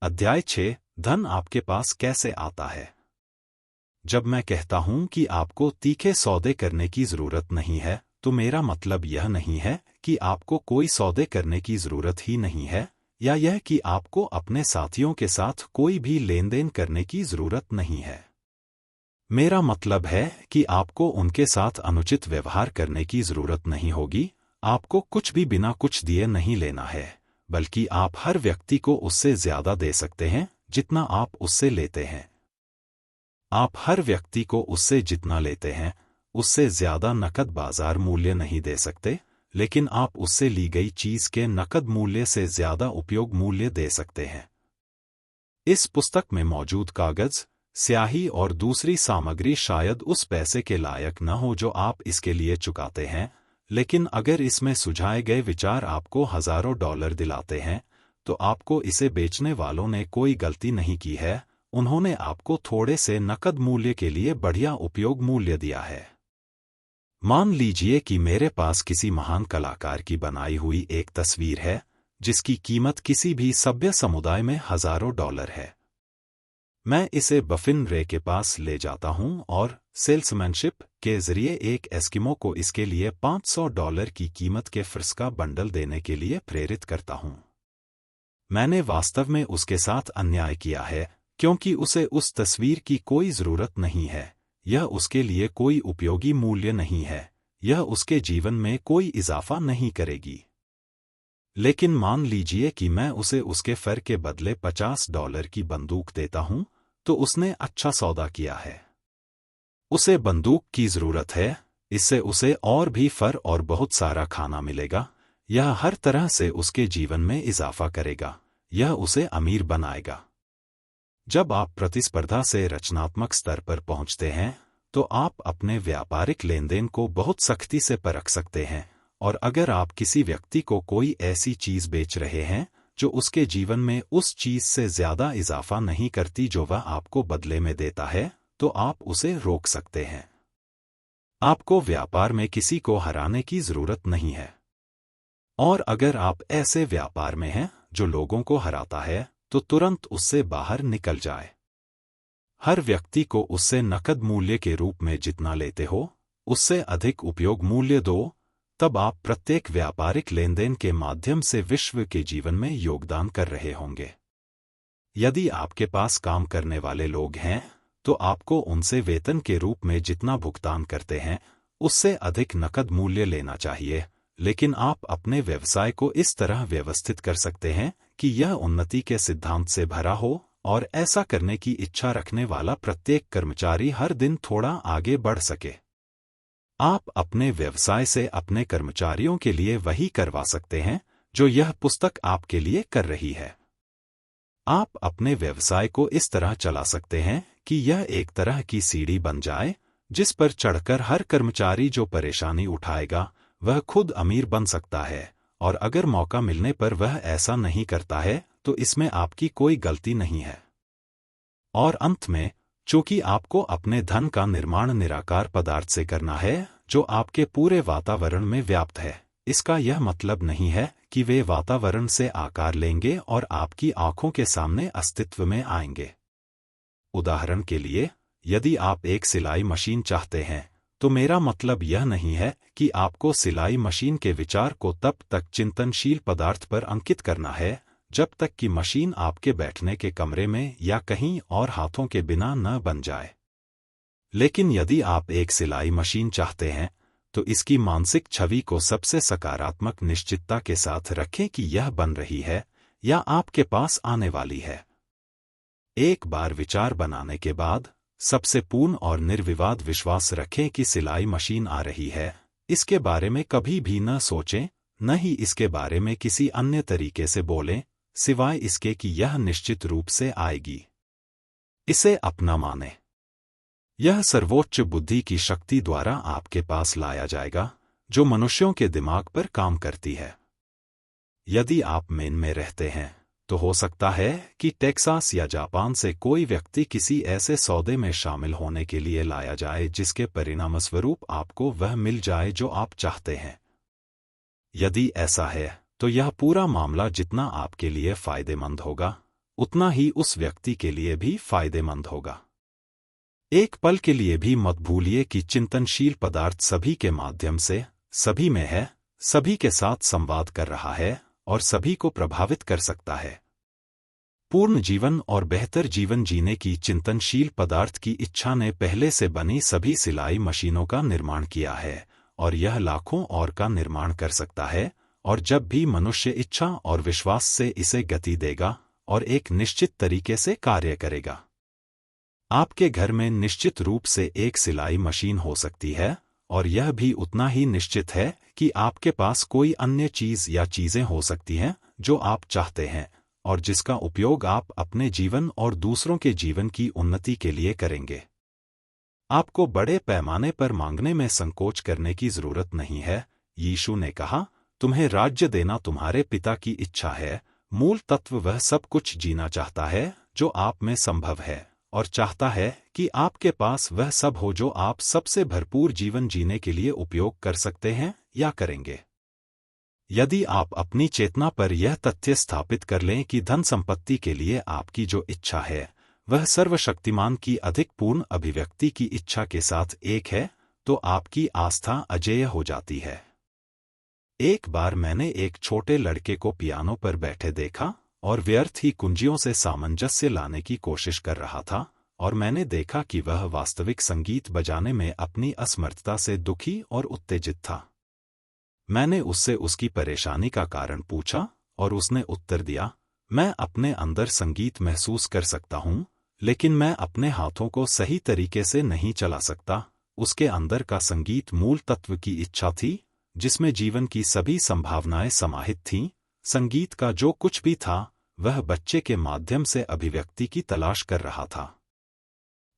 अध्याय 6 धन आपके पास कैसे आता है। जब मैं कहता हूं कि आपको तीखे सौदे करने की जरूरत नहीं है, तो मेरा मतलब यह नहीं है कि आपको कोई सौदे करने की जरूरत ही नहीं है, या यह कि आपको अपने साथियों के साथ कोई भी लेन देन करने की जरूरत नहीं है। मेरा मतलब है कि आपको उनके साथ अनुचित व्यवहार करने की जरूरत नहीं होगी। आपको कुछ भी बिना कुछ दिए नहीं लेना है, बल्कि आप हर व्यक्ति को उससे ज्यादा दे सकते हैं जितना आप उससे लेते हैं। आप हर व्यक्ति को उससे जितना लेते हैं उससे ज्यादा नकद बाजार मूल्य नहीं दे सकते, लेकिन आप उससे ली गई चीज के नकद मूल्य से ज्यादा उपयोग मूल्य दे सकते हैं। इस पुस्तक में मौजूद कागज, स्याही और दूसरी सामग्री शायद उस पैसे के लायक न हो जो आप इसके लिए चुकाते हैं, लेकिन अगर इसमें सुझाए गए विचार आपको हजारों डॉलर दिलाते हैं, तो आपको इसे बेचने वालों ने कोई गलती नहीं की है। उन्होंने आपको थोड़े से नकद मूल्य के लिए बढ़िया उपयोग मूल्य दिया है। मान लीजिए कि मेरे पास किसी महान कलाकार की बनाई हुई एक तस्वीर है जिसकी कीमत किसी भी सभ्य समुदाय में हजारों डॉलर है। मैं इसे बफिन रे के पास ले जाता हूं और सेल्समैनशिप के जरिए एक एस्किमो को इसके लिए $500 की कीमत के फ्रिस का बंडल देने के लिए प्रेरित करता हूं। मैंने वास्तव में उसके साथ अन्याय किया है, क्योंकि उसे उस तस्वीर की कोई जरूरत नहीं है। यह उसके लिए कोई उपयोगी मूल्य नहीं है, यह उसके जीवन में कोई इजाफा नहीं करेगी। लेकिन मान लीजिए कि मैं उसे उसके फर के बदले $50 की बंदूक देता हूं, तो उसने अच्छा सौदा किया है। उसे बंदूक की जरूरत है, इससे उसे और भी फर और बहुत सारा खाना मिलेगा। यह हर तरह से उसके जीवन में इजाफा करेगा, यह उसे अमीर बनाएगा। जब आप प्रतिस्पर्धा से रचनात्मक स्तर पर पहुंचते हैं, तो आप अपने व्यापारिक लेनदेन को बहुत सख्ती से परख सकते हैं, और अगर आप किसी व्यक्ति को कोई ऐसी चीज बेच रहे हैं जो उसके जीवन में उस चीज से ज्यादा इजाफा नहीं करती जो वह आपको बदले में देता है, तो आप उसे रोक सकते हैं। आपको व्यापार में किसी को हराने की जरूरत नहीं है, और अगर आप ऐसे व्यापार में हैं जो लोगों को हराता है, तो तुरंत उससे बाहर निकल जाए। हर व्यक्ति को उससे नकद मूल्य के रूप में जितना लेते हो उससे अधिक उपयोग मूल्य दो, तब आप प्रत्येक व्यापारिक लेनदेन के माध्यम से विश्व के जीवन में योगदान कर रहे होंगे। यदि आपके पास काम करने वाले लोग हैं, तो आपको उनसे वेतन के रूप में जितना भुगतान करते हैं उससे अधिक नकद मूल्य लेना चाहिए, लेकिन आप अपने व्यवसाय को इस तरह व्यवस्थित कर सकते हैं कि यह उन्नति के सिद्धांत से भरा हो, और ऐसा करने की इच्छा रखने वाला प्रत्येक कर्मचारी हर दिन थोड़ा आगे बढ़ सके। आप अपने व्यवसाय से अपने कर्मचारियों के लिए वही करवा सकते हैं जो यह पुस्तक आपके लिए कर रही है। आप अपने व्यवसाय को इस तरह चला सकते हैं कि यह एक तरह की सीढ़ी बन जाए जिस पर चढ़कर हर कर्मचारी जो परेशानी उठाएगा वह खुद अमीर बन सकता है, और अगर मौका मिलने पर वह ऐसा नहीं करता है तो इसमें आपकी कोई गलती नहीं है। और अंत में, चूंकि आपको अपने धन का निर्माण निराकार पदार्थ से करना है जो आपके पूरे वातावरण में व्याप्त है, इसका यह मतलब नहीं है कि वे वातावरण से आकार लेंगे और आपकी आंखों के सामने अस्तित्व में आएंगे। उदाहरण के लिए, यदि आप एक सिलाई मशीन चाहते हैं, तो मेरा मतलब यह नहीं है कि आपको सिलाई मशीन के विचार को तब तक चिंतनशील पदार्थ पर अंकित करना है जब तक कि मशीन आपके बैठने के कमरे में या कहीं और हाथों के बिना न बन जाए। लेकिन यदि आप एक सिलाई मशीन चाहते हैं, तो इसकी मानसिक छवि को सबसे सकारात्मक निश्चितता के साथ रखें कि यह बन रही है या आपके पास आने वाली है। एक बार विचार बनाने के बाद, सबसे पूर्ण और निर्विवाद विश्वास रखें कि सिलाई मशीन आ रही है। इसके बारे में कभी भी न सोचें, न ही इसके बारे में किसी अन्य तरीके से बोलें, सिवाय इसके कि यह निश्चित रूप से आएगी। इसे अपना माने। यह सर्वोच्च बुद्धि की शक्ति द्वारा आपके पास लाया जाएगा जो मनुष्यों के दिमाग पर काम करती है। यदि आप मेन में रहते हैं, तो हो सकता है कि टेक्सास या जापान से कोई व्यक्ति किसी ऐसे सौदे में शामिल होने के लिए लाया जाए जिसके परिणामस्वरूप आपको वह मिल जाए जो आप चाहते हैं। यदि ऐसा है, तो यह पूरा मामला जितना आपके लिए फायदेमंद होगा, उतना ही उस व्यक्ति के लिए भी फायदेमंद होगा। एक पल के लिए भी मत भूलिए कि चिंतनशील पदार्थ सभी के माध्यम से, सभी में है, सभी के साथ संवाद कर रहा है और सभी को प्रभावित कर सकता है। पूर्ण जीवन और बेहतर जीवन जीने की चिंतनशील पदार्थ की इच्छा ने पहले से बनी सभी सिलाई मशीनों का निर्माण किया है और यह लाखों और का निर्माण कर सकता है, और जब भी मनुष्य इच्छा और विश्वास से इसे गति देगा और एक निश्चित तरीके से कार्य करेगा। आपके घर में निश्चित रूप से एक सिलाई मशीन हो सकती है, और यह भी उतना ही निश्चित है कि आपके पास कोई अन्य चीज या चीजें हो सकती हैं जो आप चाहते हैं और जिसका उपयोग आप अपने जीवन और दूसरों के जीवन की उन्नति के लिए करेंगे। आपको बड़े पैमाने पर मांगने में संकोच करने की जरूरत नहीं है। यीशु ने कहा, तुम्हें राज्य देना तुम्हारे पिता की इच्छा है। मूल तत्व वह सब कुछ जीना चाहता है जो आप में संभव है और चाहता है कि आपके पास वह सब हो जो आप सबसे भरपूर जीवन जीने के लिए उपयोग कर सकते हैं या करेंगे। यदि आप अपनी चेतना पर यह तथ्य स्थापित कर लें कि धन संपत्ति के लिए आपकी जो इच्छा है वह सर्वशक्तिमान की अधिक पूर्ण अभिव्यक्ति की इच्छा के साथ एक है, तो आपकी आस्था अजेय हो जाती है। एक बार मैंने एक छोटे लड़के को पियानो पर बैठे देखा और व्यर्थ ही कुंजियों से सामंजस्य लाने की कोशिश कर रहा था, और मैंने देखा कि वह वास्तविक संगीत बजाने में अपनी असमर्थता से दुखी और उत्तेजित था। मैंने उससे उसकी परेशानी का कारण पूछा और उसने उत्तर दिया, मैं अपने अंदर संगीत महसूस कर सकता हूँ, लेकिन मैं अपने हाथों को सही तरीके से नहीं चला सकता। उसके अंदर का संगीत मूल तत्व की इच्छा थी, जिसमें जीवन की सभी संभावनाएं समाहित थीं। संगीत का जो कुछ भी था वह बच्चे के माध्यम से अभिव्यक्ति की तलाश कर रहा था।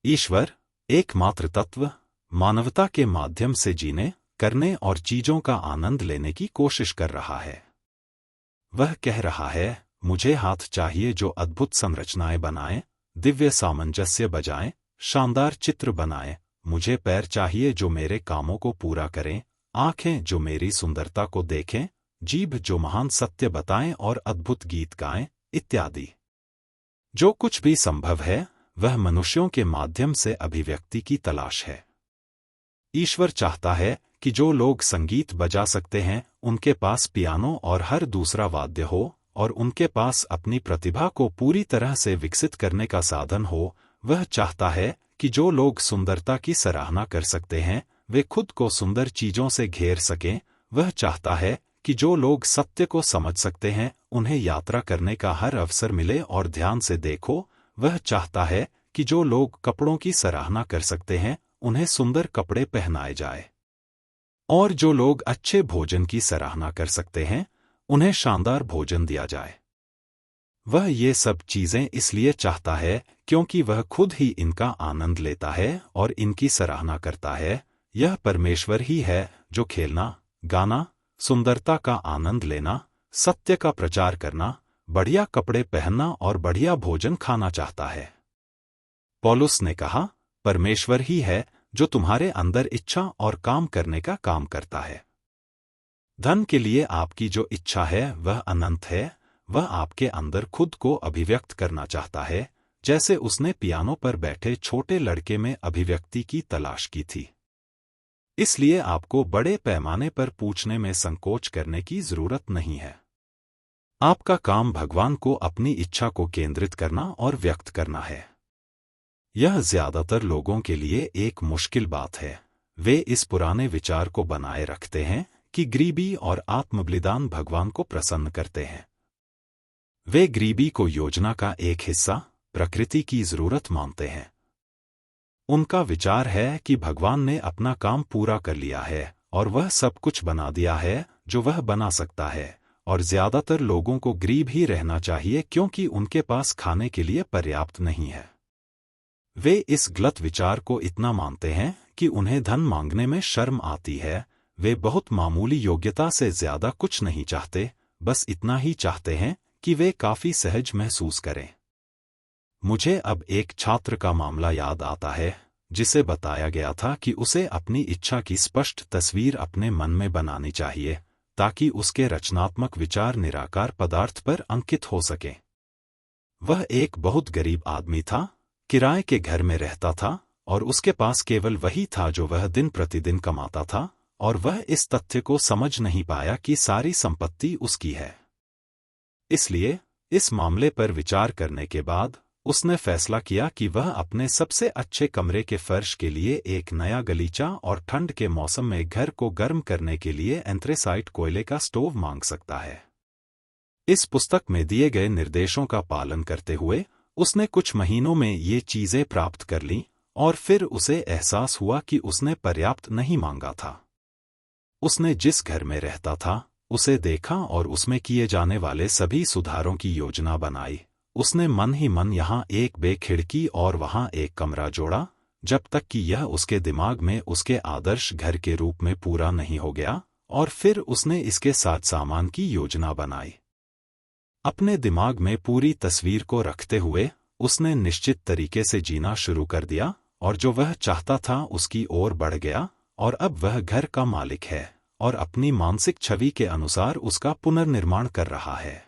ईश्वर, एकमात्र तत्व, मानवता के माध्यम से जीने, करने और चीजों का आनंद लेने की कोशिश कर रहा है। वह कह रहा है, मुझे हाथ चाहिए जो अद्भुत संरचनाएं बनाएं, दिव्य सामंजस्य बजाएं, शानदार चित्र बनाएं। मुझे पैर चाहिए जो मेरे कामों को पूरा करें, आंखें जो मेरी सुंदरता को देखें, जीभ जो महान सत्य बताएं और अद्भुत गीत गाएं, इत्यादि। जो कुछ भी संभव है वह मनुष्यों के माध्यम से अभिव्यक्ति की तलाश है। ईश्वर चाहता है कि जो लोग संगीत बजा सकते हैं उनके पास पियानो और हर दूसरा वाद्य हो, और उनके पास अपनी प्रतिभा को पूरी तरह से विकसित करने का साधन हो। वह चाहता है कि जो लोग सुंदरता की सराहना कर सकते हैं वे खुद को सुंदर चीजों से घेर सकें। वह चाहता है कि जो लोग सत्य को समझ सकते हैं उन्हें यात्रा करने का हर अवसर मिले और ध्यान से देखो। वह चाहता है कि जो लोग कपड़ों की सराहना कर सकते हैं उन्हें सुंदर कपड़े पहनाए जाए, और जो लोग अच्छे भोजन की सराहना कर सकते हैं उन्हें शानदार भोजन दिया जाए। वह ये सब चीजें इसलिए चाहता है क्योंकि वह खुद ही इनका आनंद लेता है और इनकी सराहना करता है। यह परमेश्वर ही है जो खेलना, गाना, सुंदरता का आनंद लेना, सत्य का प्रचार करना, बढ़िया कपड़े पहनना और बढ़िया भोजन खाना चाहता है। पौलुस ने कहा, परमेश्वर ही है जो तुम्हारे अंदर इच्छा और काम करने का काम करता है। धन के लिए आपकी जो इच्छा है वह अनंत है। वह आपके अंदर खुद को अभिव्यक्त करना चाहता है, जैसे उसने पियानो पर बैठे छोटे लड़के में अभिव्यक्ति की तलाश की थी। इसलिए आपको बड़े पैमाने पर पूछने में संकोच करने की जरूरत नहीं है। आपका काम भगवान को अपनी इच्छा को केंद्रित करना और व्यक्त करना है। यह ज्यादातर लोगों के लिए एक मुश्किल बात है। वे इस पुराने विचार को बनाए रखते हैं कि गरीबी और आत्मबलिदान भगवान को प्रसन्न करते हैं। वे गरीबी को योजना का एक हिस्सा, प्रकृति की जरूरत मानते हैं। उनका विचार है कि भगवान ने अपना काम पूरा कर लिया है और वह सब कुछ बना दिया है जो वह बना सकता है, और ज्यादातर लोगों को गरीब ही रहना चाहिए क्योंकि उनके पास खाने के लिए पर्याप्त नहीं है। वे इस गलत विचार को इतना मानते हैं कि उन्हें धन मांगने में शर्म आती है। वे बहुत मामूली योग्यता से ज्यादा कुछ नहीं चाहते, बस इतना ही चाहते हैं कि वे काफी सहज महसूस करें। मुझे अब एक छात्र का मामला याद आता है जिसे बताया गया था कि उसे अपनी इच्छा की स्पष्ट तस्वीर अपने मन में बनानी चाहिए ताकि उसके रचनात्मक विचार निराकार पदार्थ पर अंकित हो सकें। वह एक बहुत गरीब आदमी था, किराए के घर में रहता था और उसके पास केवल वही था जो वह दिन प्रतिदिन कमाता था, और वह इस तथ्य को समझ नहीं पाया कि सारी संपत्ति उसकी है। इसलिए इस मामले पर विचार करने के बाद उसने फैसला किया कि वह अपने सबसे अच्छे कमरे के फर्श के लिए एक नया गलीचा और ठंड के मौसम में घर को गर्म करने के लिए एंथ्रेसाइट कोयले का स्टोव मांग सकता है। इस पुस्तक में दिए गए निर्देशों का पालन करते हुए उसने कुछ महीनों में ये चीजें प्राप्त कर लीं, और फिर उसे एहसास हुआ कि उसने पर्याप्त नहीं मांगा था। उसने जिस घर में रहता था उसे देखा और उसमें किए जाने वाले सभी सुधारों की योजना बनाई। उसने मन ही मन यहाँ एक बे खिड़की और वहाँ एक कमरा जोड़ा, जब तक कि यह उसके दिमाग में उसके आदर्श घर के रूप में पूरा नहीं हो गया, और फिर उसने इसके साथ सामान की योजना बनाई। अपने दिमाग में पूरी तस्वीर को रखते हुए उसने निश्चित तरीके से जीना शुरू कर दिया, और जो वह चाहता था उसकी ओर बढ़ गया, और अब वह घर का मालिक है और अपनी मानसिक छवि के अनुसार उसका पुनर्निर्माण कर रहा है।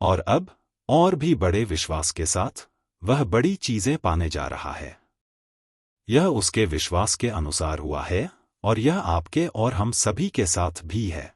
और अब और भी बड़े विश्वास के साथ वह बड़ी चीजें पाने जा रहा है। यह उसके विश्वास के अनुसार हुआ है, और यह आपके और हम सभी के साथ भी है।